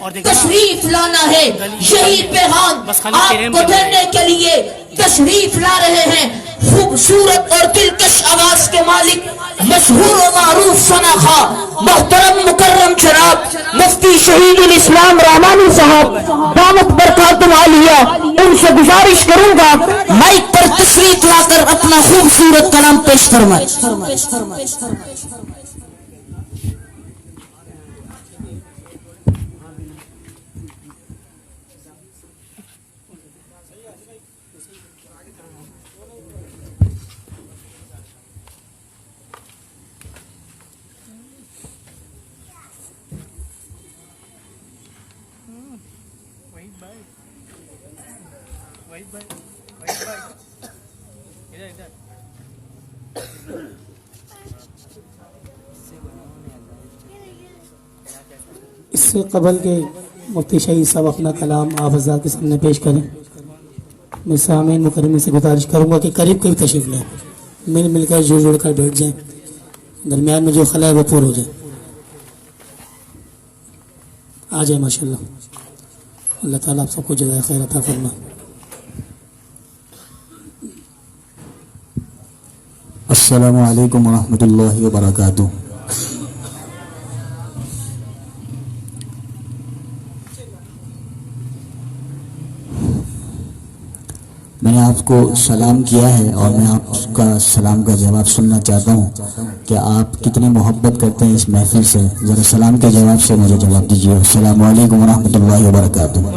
तशरीफ लाना है, यही पैगाम आपको देने के लिए तशरीफ ला रहे हैं। खूबसूरत और दिलकश आवाज के मालिक, मशहूर और मारूफ सनाखा, मोहतरम मुकर्रम जनाब मुफ्ती शहीदुल इस्लाम रहमानी साहब दामत बरकातुहु आलिया, उनसे गुजारिश करूंगा माइक पर तशरीफ लाकर अपना खूबसूरत कलाम पेश फरमाएं। इससे कबल के मुफ्ती शहीद साहब अपना कलाम आप हज़रात के सामने पेश करें। मैं सामीन मुकर्रमीन से गुजारिश करूंगा कि करीब करीब तशरीफ लें, मिल मिलकर जुड़ जुड़ कर बैठ जाएं, दरमियान में जो खला है वो पूरा हो जाए। आ जाए माशाल्लाह। अल्लाह ताला आप सबको जज़ाए खैर अता फरमाए। अस्सलामु अलैकुम वरहमतुल्लाहि वबरकातुहू। मैंने आपको सलाम किया है और मैं आपका सलाम का जवाब सुनना चाहता हूँ कि आप कितनी मोहब्बत करते हैं इस महफिल से। ज़रा सलाम के जवाब से मुझे जवाब दीजिए। अस्सलामु अलैकुम वरहमतुल्लाहि वबरकातुहू।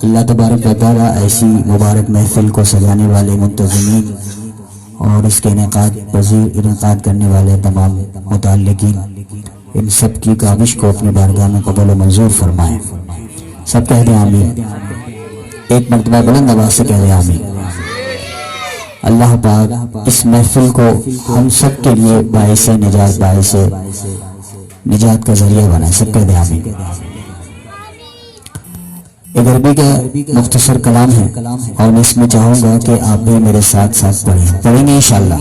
अल्लाह तबारक व तआला ऐसी मुबारक महफिल को सजाने वाले मुंतज़िमीन और इसके इनेकाद करने वाले तमाम मुताल्लिकीन, इन सब की काविश को अपनी बारगाह में कबूल व मंजूर फरमाएं। सब कह दें आमीन। एक मरतबा बुलंद आवाज़ से कह दें आमीन। अल्लाह पाक इस महफिल को हम सब के लिए बाइस निजात का जरिया बनाए। सब कह दें आमीन। एक अरबी का मुख्तसर कलाम है और मैं इसमें चाहूंगा कि आप भी मेरे साथ साथ पढ़ेंगे इंशाअल्लाह।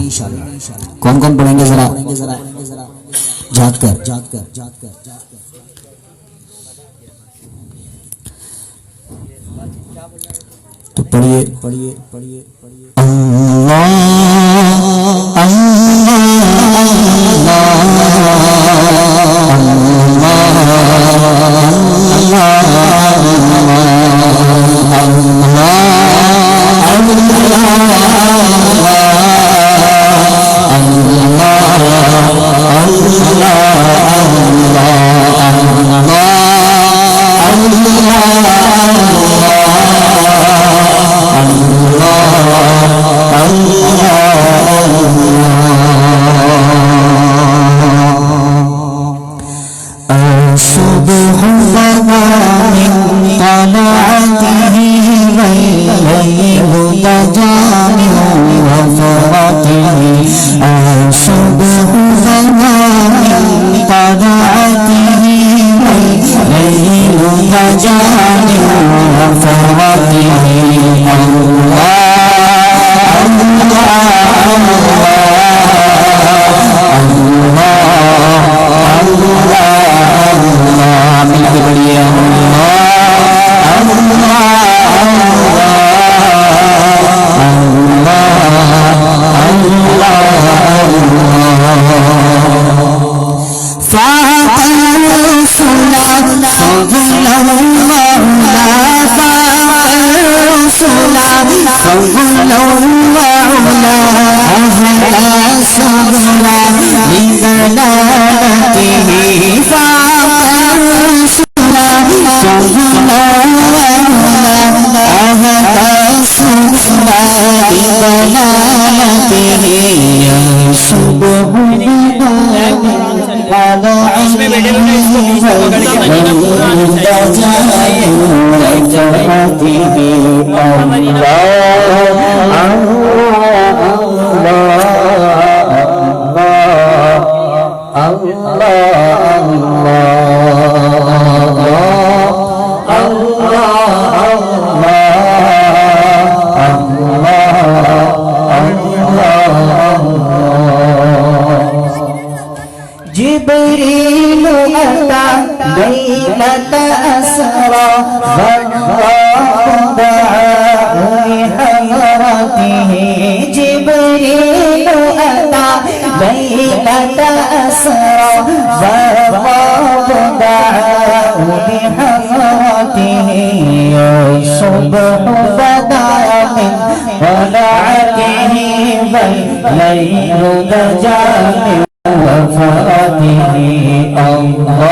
कौन कौन पढ़ेंगे जरा जाग कर। तो पढ़िए जिब्रील अता लैलत असरा जिब्रील अता लैलत असरा सुबह बदा मिन वलाअतिही वल्लैल दजा मिन वफातिही अल्लाह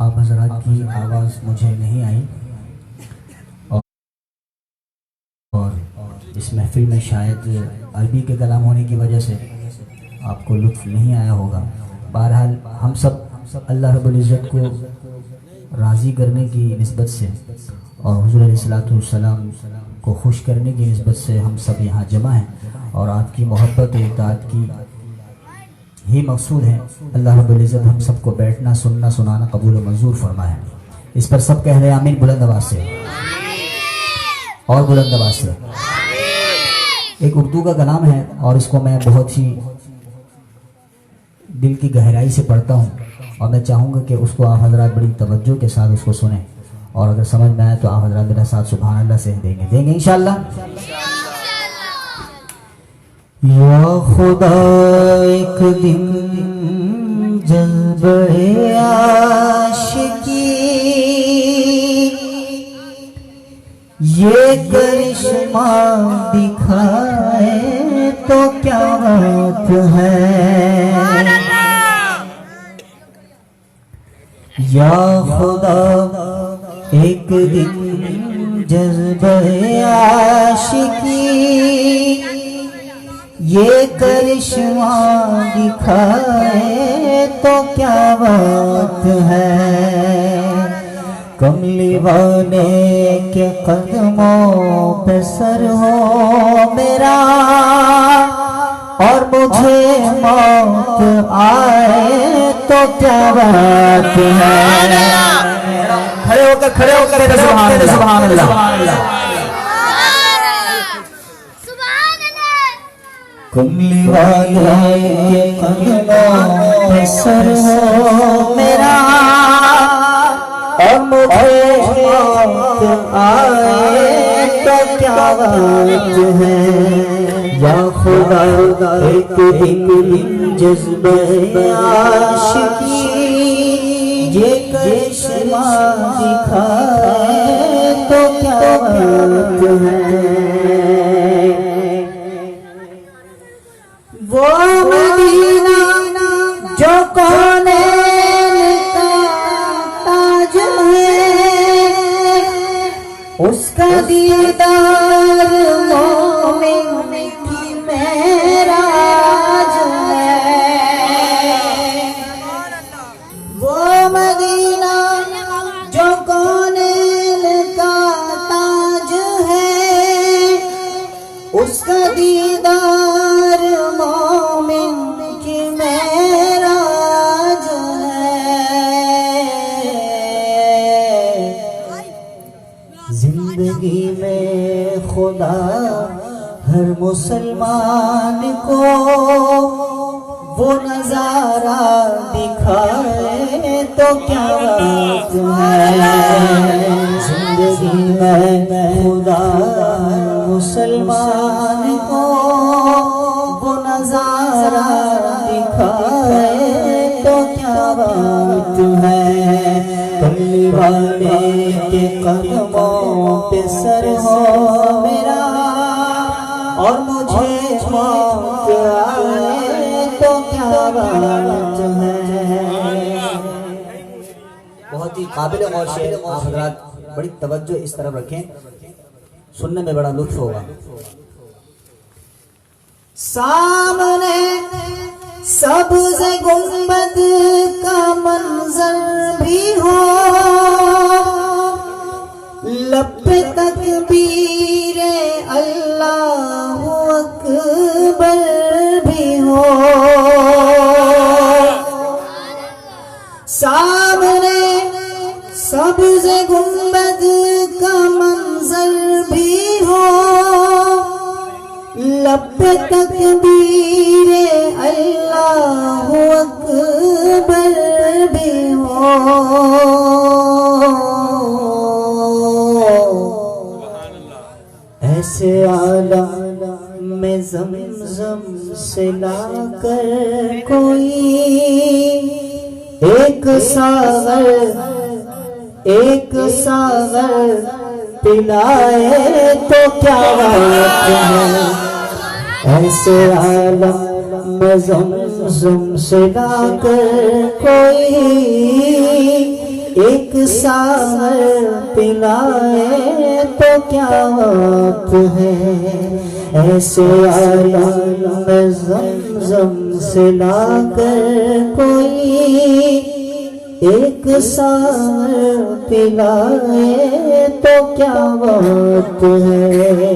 आप हजरात की आवाज़ मुझे नहीं आई और इस महफिल में शायद अरबी के कलाम होने की वजह से आपको लुत्फ़ नहीं आया होगा। बहरहाल हम सब अल्लाह रब्बुल इज़्ज़त को राज़ी करने की निस्बत से और हुज़ूर अलैहिस्सलातु वस्सलाम को खुश करने की निस्बत से हम सब यहाँ जमा हैं और आपकी मोहब्बत और इताअत की ही मकसूद है। अल्लाह रब्बुल इज़्ज़त हम सबको बैठना सुनना सुनाना कबूल और मंजूर फरमाए। इस पर सब कह रहे हैं आमीन बुलंद आवाज़ से और बुलंद आवाज़ से। एक उर्दू का कलाम है और इसको मैं बहुत ही दिल की गहराई से पढ़ता हूँ और मैं चाहूँगा कि उसको आप हज़रात बड़ी तवज्जो के साथ उसको सुने और अगर समझ में आए तो आप हज़रात मेरे साथ सुभान अल्लाह से देंगे इंशाअल्लाह। या खुदा एक दिन जज़्बे आशिकी ये करिश्मा दिखाए तो क्या बात है। या खुदा एक दिन जज़्बे आशिकी ये करिश्मा दिखाए तो क्या बात है। कमली वाले के कदमों पे सर हो मेरा और मुझे मौत आए तो क्या बात है। खड़े होकर सुभान अल्लाह। कमली वाले के कदमों पे सर हो मेरा और मुझे मौत आए तो क्या बात है। या खुदा एक दिन जज़्बे आशिकी ये करिश्मा दिखाए तो क्या बात है। वो मदीना जो कोने का ताज है उसका दीदार मोमिन की मेराज है। वो मदीना जो कोने का ताज है खुदा हर मुसलमान को वो नजारा दिखाए तो क्या बात है। जिंदगी में खुदा मुसलमान को वो नजारा दिखाए तो क्या बात है। कमली वाले के कदमों पे सर हो मेरा और मुझे मौत आए तो क्या बात है। बहुत ही काबिल और शेर आप हजरात बड़ी तवज्जो इस तरफ रखें, सुनने में बड़ा लुत्फ होगा। सामने सब्ज़ गुंबद का मंजर भी हो, लब पे तकबीर अल्लाहु अकबर भी हो। सामने सब्ज़ गुंबद का मंजर भी हो, लब पे तकबीर अल्लाहु अकबर भी हो। ऐसे आलम में ज़मज़म से लाकर कोई एक सागर पिलाए तो क्या बात है। ऐसे आलम में ज़मज़म से लाकर कोई एक सागर पिलाए तो क्या बात है। ऐसे आलम में ज़मज़म से लाकर कोई एक सागर पिलाए तो क्या बात है।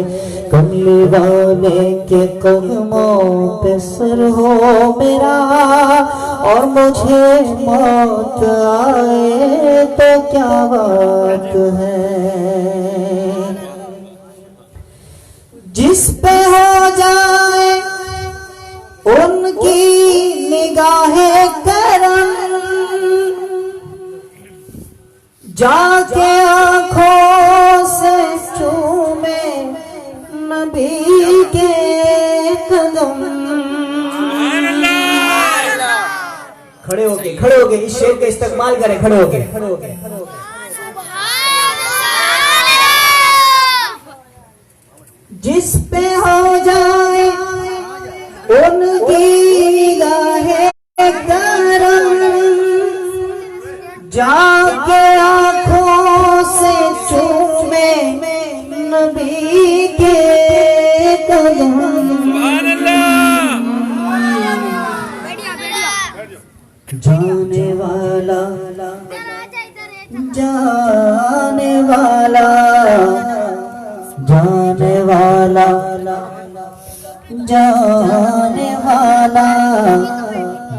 कमली वाले के कदमों पे सर हो मेरा और मुझे मौत आए तो क्या बात है। जिस पे हो जाए उनकी निगाहे करम, जाके आँखों से चूमे नबी के कदम। खड़े होके इस शेर का इस्तेमाल करें। खड़े होके जिस पे हो जाए उनकी गाहे करम, जाके आँखों से चूमे नबी के कदम। जाने वाला जाने वाला जाने वाला जाने वाला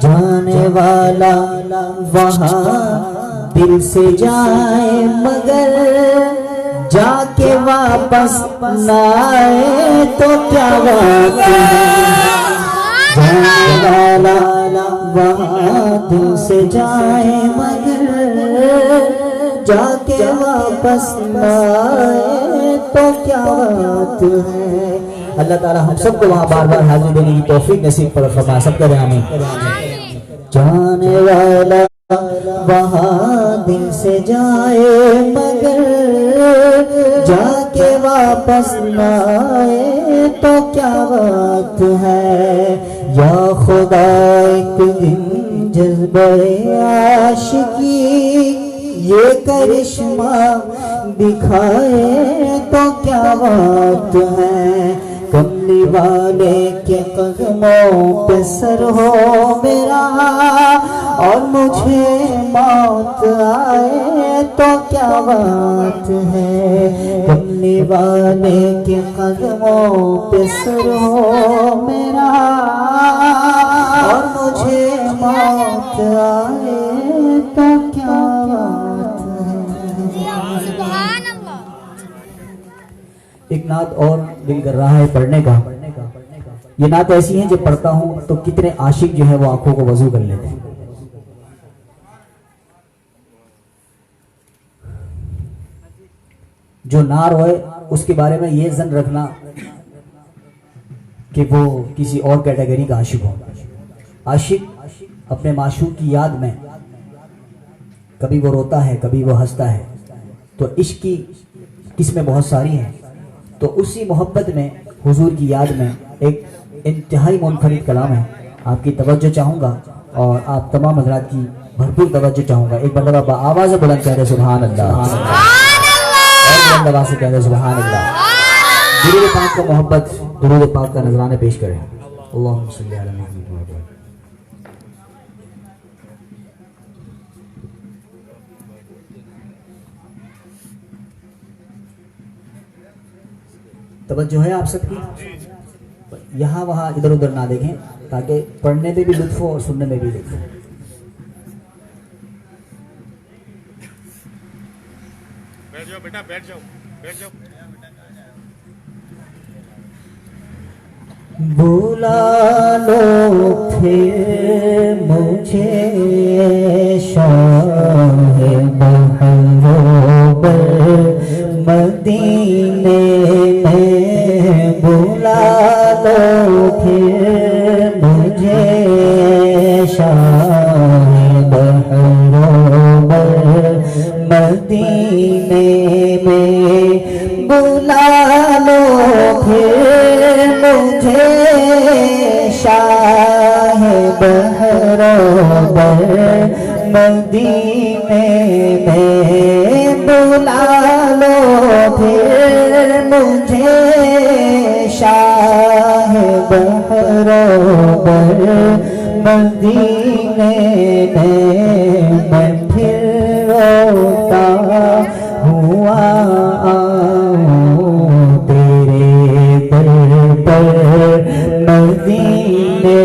जाने वाला वहाँ दिल से जाए मगर जाके वापस ना आए तो क्या बात है। जाने वाला वहाँ दिल से जाए मगर जाके वापस ना आए तो क्या बात है। अल्लाह ताला हम सबको वहाँ बार बार हाजिर देने की तौफीक नसीब फरमाए। सब करें आमीन। जाने वाला वहाँ दिल से जाए मगर जाके वापस ना आए तो क्या बात है। या खुदा एक दिन जज्बे आशिकी ये करिश्मा दिखाए तो क्या बात है। कमली वाले के कदमों पे सर हो मेरा और मुझे मौत आए तो क्या बात है। कमली वाले के कदमों पे सर हो मेरा और मुझे मौत आए तो क्या बात है। एक नात और दिल कर रहा है पढ़ने का। ये नात ऐसी है जब पढ़ता हूं तो कितने आशिक जो है वो आंखों को वजू कर लेते हैं। जो ना रोए उसके बारे में ये जन रखना कि वो किसी और कैटेगरी का आशिक हो। आशिक अपने माशूक की याद में कभी वो रोता है, कभी वो हंसता है। तो इश्क की किस्में बहुत सारी हैं। तो उसी मोहब्बत में, हुजूर की याद में एक इंतहाई मुनफरिद कलाम है। आपकी तवज्जो चाहूंगा और आप तमाम हजरात की भरपूर तवज्जो चाहूंगा। एक मरतबा आवाज़ बुलंद कह रहे सुभान अल्लाह, और बुलंद आवाज़ से कह रहे सुभान अल्लाह। दुरूद पाक का मोहब्बत, दुरूद पाक का नजराना पेश करें। अल्लाहुम्मा सल्ली अला मुहम्मद। तवज्जो है आप सबकी, यहाँ वहाँ इधर उधर ना देखें ताकि पढ़ने में भी लुत्फ हो और सुनने में भी लुत्फ हो। बैठ जाओ बेटा, बैठ जाओ, बैठ जाओ। बुला लो फिर मुझे शाहे बहरोबर मदीने में, बुला लो फिर मुझे शाहे बहरोबर मदीने में, बुला लो फिर मुझे शाहे बहरोबर मदीने में, बुला लो फिर मुझे शाहे बहरोबर मदीने में। मैं फिर रोता हुआ आऊं तेरे दर पर मदीने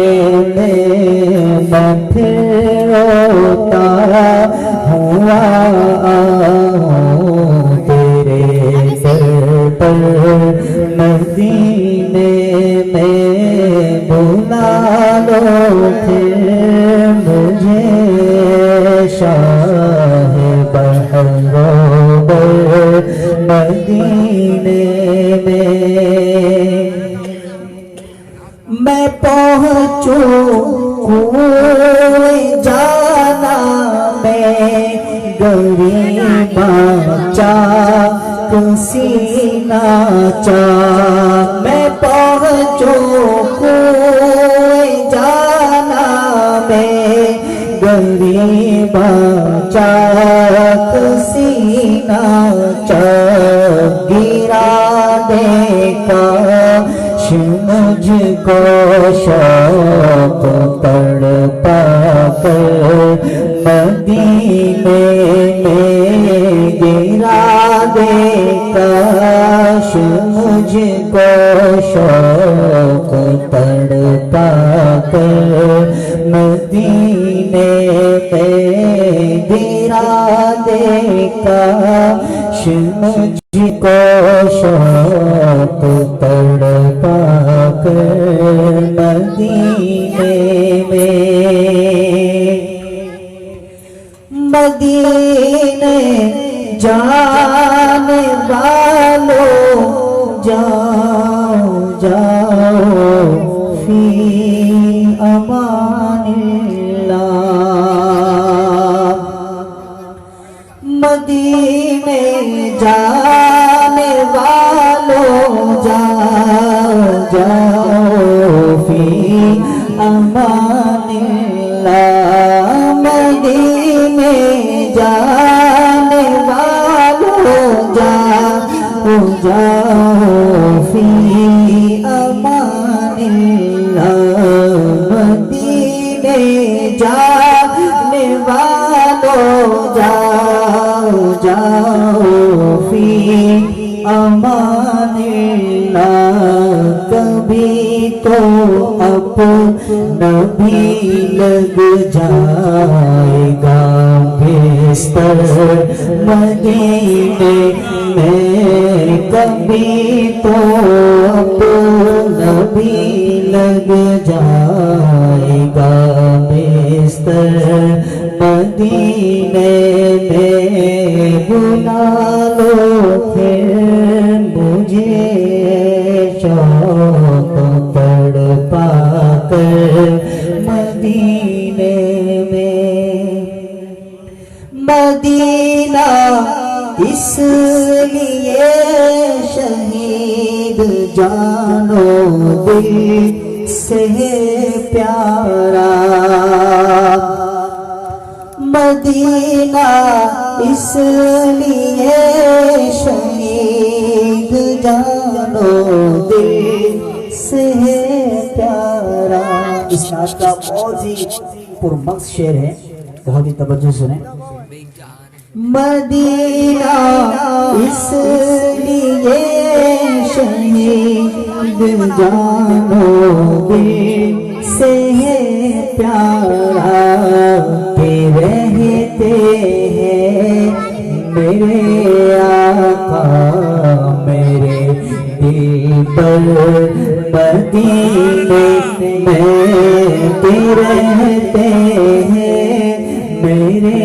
में, मैं फिर रोता हुआ आऊं तेरे दर पर मदीने में, बुला लो फिर मुझे शाहे बहरोबर मदीने में। मैं पहुँचूं कुए जाना में, गरीबा चाक सीना चा। मैं पहुँचूं कुए जाना में, गरीबा चाक सीना चा। गिरा दे काश मुझको शौक तड़पा कर मदीने में, गिरा दे काश मुझको शौक तड़पा कर मदीने में, गिरा दे काश मुझको शौक तड़पा कर मदीने में। मदीने जाने वालों जाओ जाओ फी अमानिल्लाह। मदीने जाने वालों जाओ जाओ फी अमानिल्लाह। मदीने जाने वालों जाओ जाओ फी अमानिल्लाह। मदीने जाने वालों जाओ जाओ फी अमानिल्लाह। कभी तो अपना भी लग जाएगा बिस्तर मदीने में, कभी तो अपना भी लग जाएगा बिस्तर मदीने में बुला लो फिर मुझे शौक पड़ पाकर मदीने में। मदीना इसलिए शहीद जानो दिल से प्यारा। मदीना इसलिए शहीद जानो दिल से प्यारा। इस नाच का बहुत ही पुरमक्स शेर है, बहुत ही तवज्जो सुने। मदीना इसलिए शहीद जानो दिल से प्यारा के रहते हैं मेरे आका मेरे दिल पर मदीने में के रहते हैं मेरे